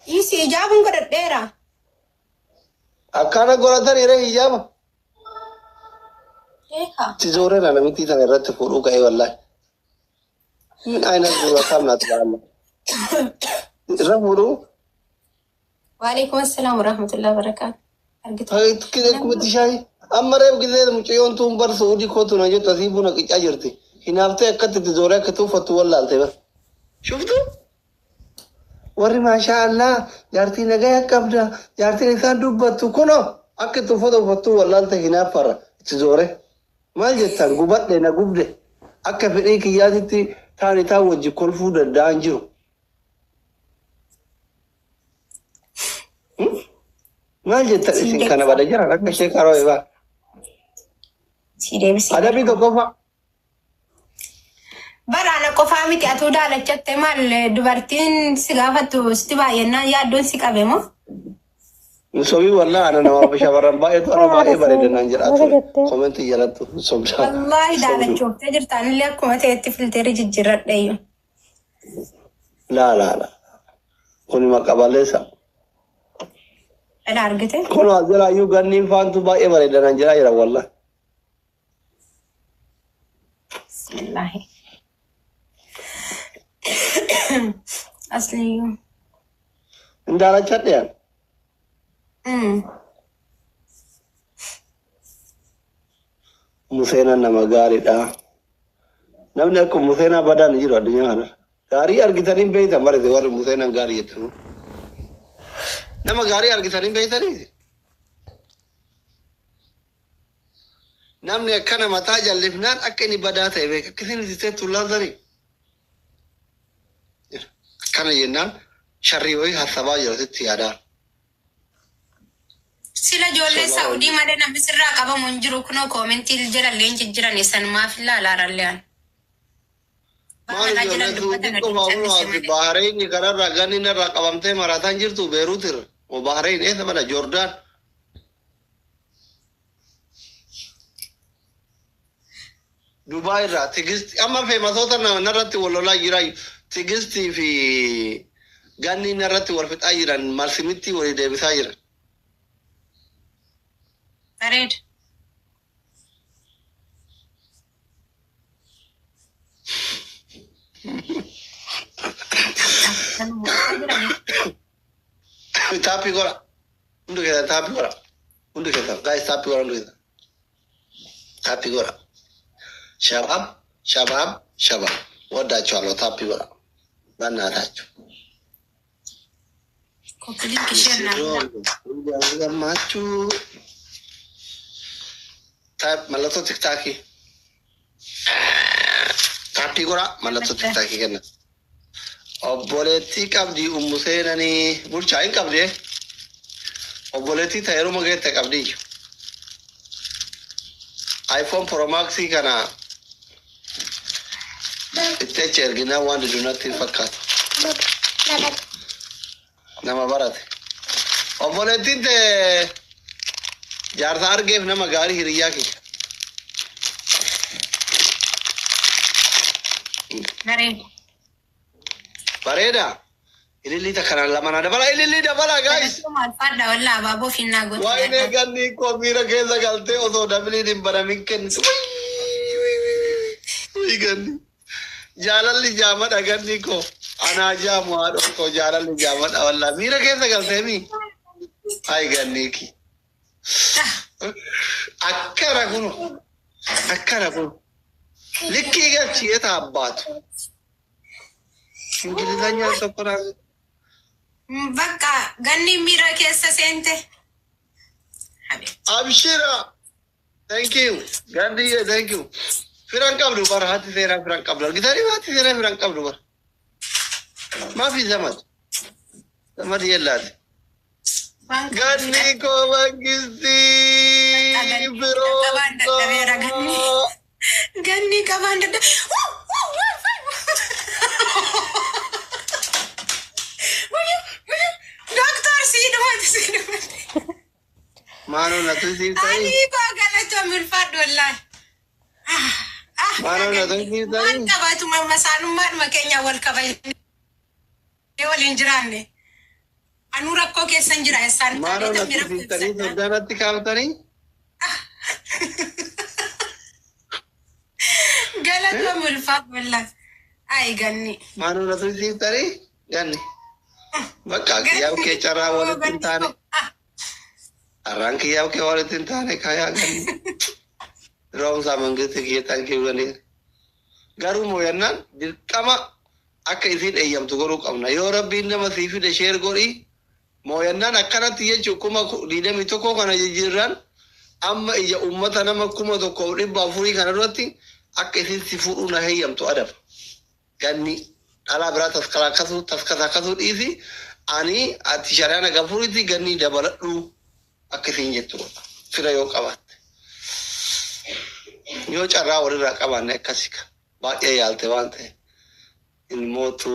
Isi hijabun godhadheera. Akkana godhatan yeroo hijaaba. Tizooree na namitti tan irratti fuudhuu ka'ee wallahi. Min aina dura kamna ta'ala. Irra fuudhuu. Wa alaykum assalam wa rahmatullahi wa barakatuh. Hay kide kumti shay. Amare gide mucayyon tun bar Saudi ko tun aje tasibuna qica jirti. Hinaafte akkatti tizooree akkatu fatu wallahi ta'e. Shuftu? Warri masha Allah jaartii nagaya qabda jaartii isaan dubbattu kuno akka tufatu fatu wallahi ta'e hinaafara tizooree. Maal jettan gubadhe na gubde akka fedhii kiyyaatitti taani taa wajji kolfuu danda'an jiru. Maal jettan isin kana bada jiran akka ishee karoo ibaa. Adabii tokkofa. Baraana qofaa miti atuu daalachatte maal dubartiin si gaafattu sitti baay'ennaan yaaddoon si qabe moo? Sobii wallah ana nama shamarran baay'eetu ana baay'ee bareedanaan jiraatu. Komentii jalatti sobdaa. Wallahi daalachoftee jirtaan illee akkuma ta'etti filteerii jijjiirradheeyyu. Laa. Kuni maqabaleessa. Dhala argite? Kun ajiraayyuu ganniin faantu baay'ee bareedanaan jira wallah. Bismillahi. Asliyyuu. Indaalachadhe yaa. Museenaan nama gaariidha. Namni akka Museenaa badaan jiru addunyaa kana. Gaarii argitanii beeytan barate warri Museenaan gaarii jettanu. Nama gaarii argitanii beeytanii. Namni akkana mataa jallifnaan akka inni badaa ta'e beeka. Akkasiin isitee tullaasanii. Akkana jennaan sharrii wayii haasabaa jiratitti yaadaan. Sila ijoollee Saudii malee namni sirraa qabamu hin jiru kunoo koomentii jedhallee hin jijjiran isaan maaf ilaalaaralleen. Maal ijoollee Saudii qofaafuu Bahareen kanarraa ganni narraa qabamtee marataan jirtu Beeruutirra. O Bahareen eessa bada Joordaan. Dubaay irraa tigisti amma feemasoota narratti wal lolaa jira. Tigistii fi ganni narratti wal fixaa jiran marsimitti walii deebisaa jiran. Bareed. Tapi gora. Undu kita tapi gora. Undu kita guys tapi gora undu kita. Tapi gora. Shabab. Wada chalo tapi gora. Bana tacho. Kokilik kishen na. Udah macu. Type malato tiktaki. Tapi gora malato tiktaki kena. Obboleti qabdi ummuseenani bulchaan qabde. Obboleti tayiru magete qabdi. iPhone Pro Max kana itti ergina waan dunatti fakkaatu. Nama barate. Obboleti te jaarsa argeef nama gaarii hiriyaa kiyya. Bareeda. Ililli takkanaan lamaan dabala. Ililli dabala guys. Fadda walla abaaboo finnaa gooti. Waa'ee ganni koomira keessa galtee osoo dabiliin hin banamin kennitu. Ganni. Jaalalli jaamadha ganni koo. Anaa jaamu haadha koo jaalalli jaamadha wallaa. Miira keessa galtee mi? Ay ganni ki. Akkana kunu. Likkii galchee taabbaatu. Ingilizanya tokko naa. Bakka ganni miira keessa seente. Abshira. Thank you. Gandhi, thank you. Firan qabdu bara hati seera firan qabdu. Gitari hati seera firan qabdu bara. Maafi zamad. Zamad yellaati. Ganni ko mangisti. Biro. Ganni qabaan dadda. Doctor Sido. Mano na tu si tai. Ani ko galato mirfad wallahi. Mano na tu si tai. Anta ba tuma masanummaan makenya wal kabay. Wal injiraanne. Anu rakkoo keessan jira isaan Maanoo natti siistanii soddaanatti kaaftanii? Galata mulfaat wallaan. Ay ganni. Maanoo natti siistanii? Ganni. Bakka kiyyaaf kee carraa walitti hin taane. Arraan kiyyaaf kee walitti hin taane kaayaa ganni. Roomsaa mangisti kiyyataan kiyyanii. Garuu mooyannaan dirqama akka isin eeyyamtu godhuu qabna. Yoo rabbiin nama sii fide sheer godhii mooyannaan akkanatti jechuun kuma 21 kana jijjiirraan amma ija ummata nama 1,400 kana duratti akka isin si fuudhuu na heeyyamtu adab. Ganni dhalaa biraa taskasakasuu dhiisi ani ati shari'aan gafuritti ganni dabaladhu akka isin jettu fira yoo qabaatte. Yoo carraa walirraa qabaanne akkasika baay'ee yaalte waan ta'e ilmootu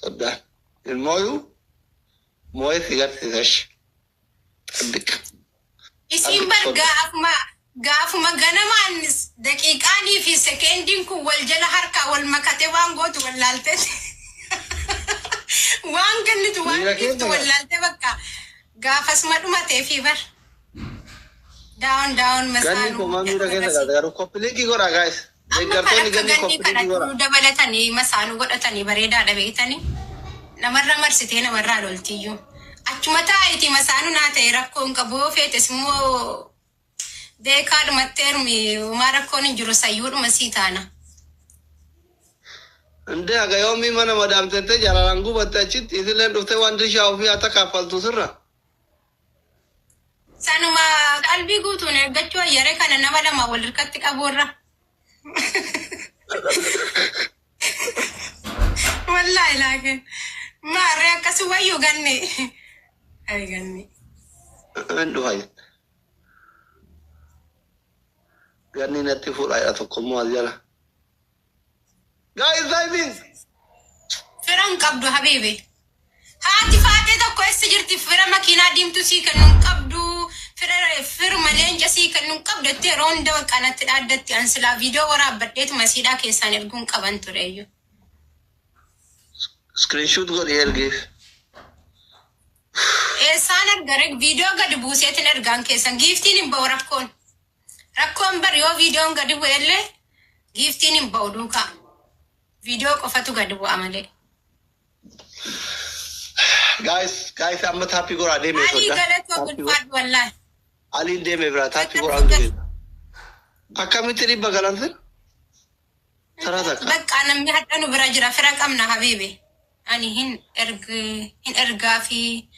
soddaan ilmooyu moo'ee si garsiisash xibbiqa. Isin bar gaafuma ganamaan daqiiqaanii fi sekendiin kun wal jala harkaa wal makate waan gootu wallaalte. Waan gannitu waan dhiiftu wallaalte bakka gaafasuma dhumatee fi bar. Daawun masaanuu. Ganni kun maamii rakkina gaata garuu koppiliikii godhaa gaa'is. Deeggartoonni ganni koppiliikii godhaa. Dabalatanii masaanuu godhatanii bareedaadha beektanii. Namarra marsitee namarraa loltiyyuu. Achuma taa'iti masaanuu naa ta'e rakkoon qaboo feetes immoo beekaadhumatti heerumi uumaa rakkoon hin jiru sayyuudhuma sii taana. Indee haga yoomii mana madaamtentee jalalaan gubatte achitti isilleen dhuftee waan dirshaa ofii haa kaffaltu sirra. Sanuma qalbii guutuun eeggachuu ayyaree kana nama lama wal hirkatti qabuurra. Wallaahi laakiin maarree akkasii wayyuu ganne. Ay ganne. Dhufa jette. Ganni natti fuudhaa tokkommoo as jala. Guys, diving! Firan qabdu habiibi. Haati faatee tokko eessa jirti fira makiinaa diimtuu sii kennuun qabdu. Firma leenca sii kennuun qabdu jettee roonda kanatti dhaaddatti ansilaa viidiyoo waraabbadheetuma siidhaa keessaan erguun qaban tureeyyu. Screenshot godhi ergeef. Eessaan ergare viidiyoo gadi buuseetiin ergaan keessan giiftiin hin ba'u rakkoon. Rakkoon bar yoo viidiyoon gadi bu'ellee giiftiin hin ba'u duukaa. Viidiyoo qofatu gadi bu'a malee. Guys, amma taappii goraa deemee sodda. Ali galatoo gulfaadhu wallaahi. Aliin deemee biraa taappii goraa deemee. Akkamitti dhibba galantin? Taraa takka. Bakka namni hadhanu bira jira fira qabna habiibi. Ani hin ergaa fi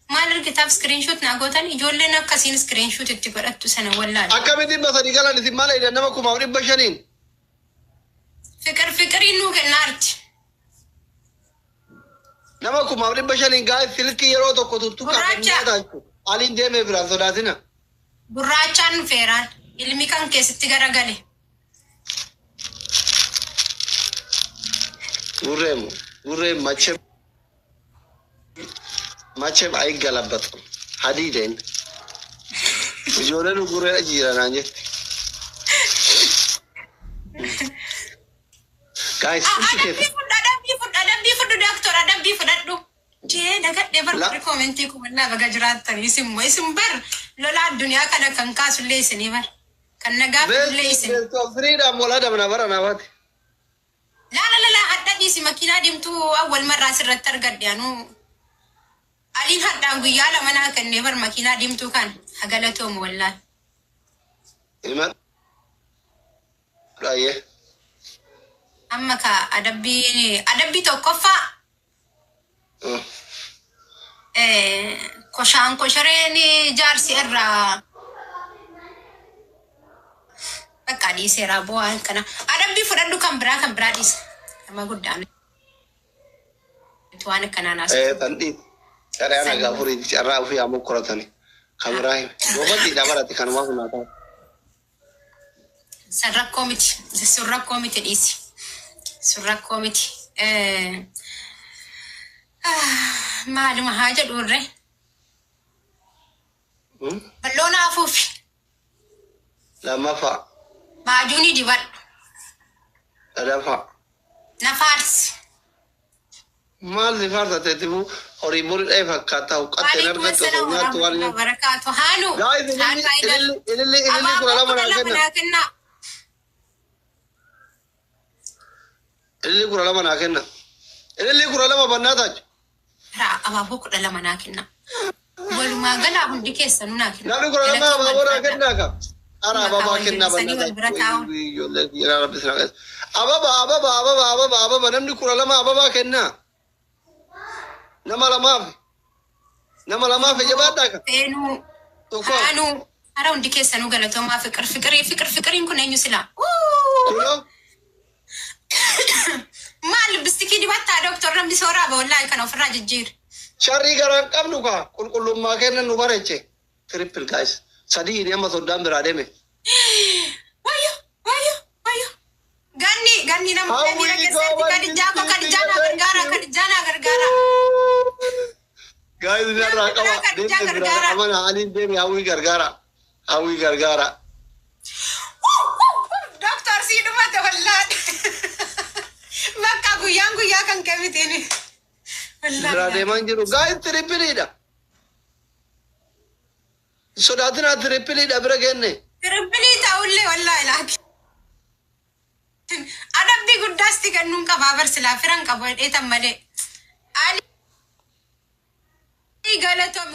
maal ergitaaf screenshot naa gootan ijoolleen akkasiin screenshot itti godhattu sana wallaahi. Akkamitti dhibba sadii galan isin maal edhan nama 5,500? Fiqiriin nuu kennaarti. Nama 5,500 gaa'e silkii yeroo tokko tuttu qabatanii aliin deemee biraan sodaatina. Gurraachaan dhufeeraan ilmi kan keessatti garagale. Gurreem machem ayiggalabbatu hadiideen ijoolleen gurree jiranaan jetti. Guys, adabbii fudhu doktor adabbii fudhadhu. Jee dagadhee bar koomentii kumannaa baga jiraatanii isin bar lola addunyaa kana kan kaasullee isinii bar kan nagaa fullee isin. Firiidhaan mola dabna bara naafati. La hadda dhiisi makiinaa deemtuu awwal marraa sirratti argadde anuu. Aliin haddaan guyyaa lama naa kennee bar makiinaa deemtuu kan hagalatoomu wallaan. Ilma. Raayee. Amma ka adabbii tokkoffaa koshareen jaarsi irraa bakka dhiiseeraa bu'aa kana adabbii fudhadhu kan biraa dhiisa nama guddaan waan akkanaa naas. Tandhiin carraan nagaa furii carraa ofii ammoo qoratanii kan biraa hime goobatti dabalatti kan waan hundaa ta'u. Sun rakkoo miti dhiisi. Sun rakkoo miti. Maaluma haa jedhuurre. Balloon hafuufi. Lammaffaa. Baajuuni dibadhu. Sadaffaa. Na faarsi. maal si faarsateetifu horii borii dhee fakkaata huqqatte nargatti osoo nyaattu waan nyaattu. Barakaatu haanu. Ililli kudha lama naa kenna. Ililli kudha lama naa kenna. Ililli kudha lama bannaa taaju. Abaaboo kudha lama naa kenna. Walumaa galaa hundi keessanuu naa kenna. Namni kudha lama abaaboo naa kennaa qaba. Ara ababaa kennaa bannaa taaju. Ababa namni kudha lama ababaa kennaa. Nama lamaaf jabaadhaa qaba. Haanu. Ara hundi keessanuu galatoomaa fiqiriin kun eenyu silaa? Kunoo. Maal bistikii dibataa doktor namni sooraaba wallaahi kana ofirraa jijjiir. Sharrii garaan qabnu kaa qulqullummaa kennan nu bareeche. Triple guys. Sadii inni amma soddaan biraa deeme. Wayyo. Ganni nama miira keessatti kadijaa naa gargaara. Guys narraa qaba. Deemte biraa amana aliin deeme hawwii gargaara. Doktor sii dhumate wallaahi. Bakka guyyaa kan kamitiin. Biraa deemaan jiru. Guys trippiliidha. Sodaatinaa trippiliidha bira kenne. Trippilii ta'ullee wallaahi laaki. Adabbii guddaasti kan nuun qabaa barsilaa firan qabu dheetan malee. Ali galatoomu.